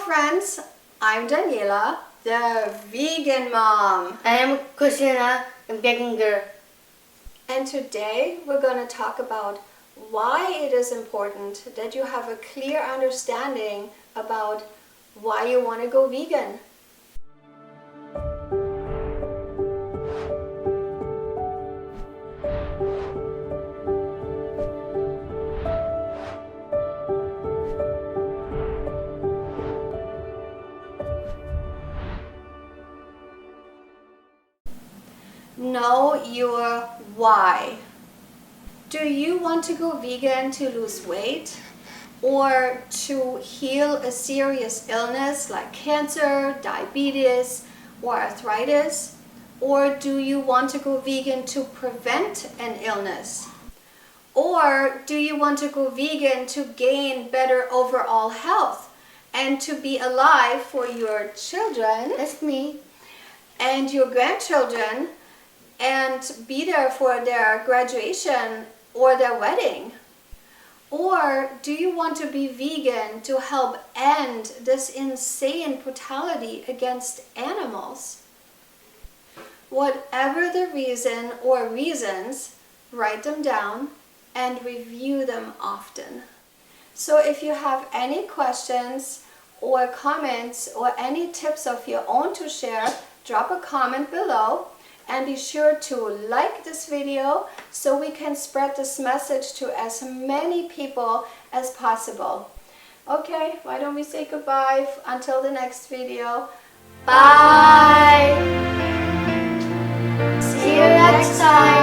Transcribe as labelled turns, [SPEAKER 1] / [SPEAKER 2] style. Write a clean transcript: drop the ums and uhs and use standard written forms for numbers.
[SPEAKER 1] friends, I'm Daniela, the vegan mom.
[SPEAKER 2] I am Christina, a vegan girl.
[SPEAKER 1] And today we're going to talk about why it is important that you have a clear understanding about why you want to go vegan. Know your why. Do you want to go vegan to lose weight or to heal a serious illness like cancer, diabetes, or arthritis? Or do you want to go vegan to prevent an illness? Or do you want to go vegan to gain better overall health and to be alive for your children,
[SPEAKER 2] That's me.
[SPEAKER 1] and your grandchildren, and be there for their graduation or their wedding? Or do you want to be vegan to help end this insane brutality against animals? Whatever the reason or reasons, write them down and review them often. So if you have any questions or comments or any tips of your own to share, drop a comment below. And be sure to like this video so we can spread this message to as many people as possible. Okay, why don't we say goodbye until the next video.
[SPEAKER 2] Bye. See you next time.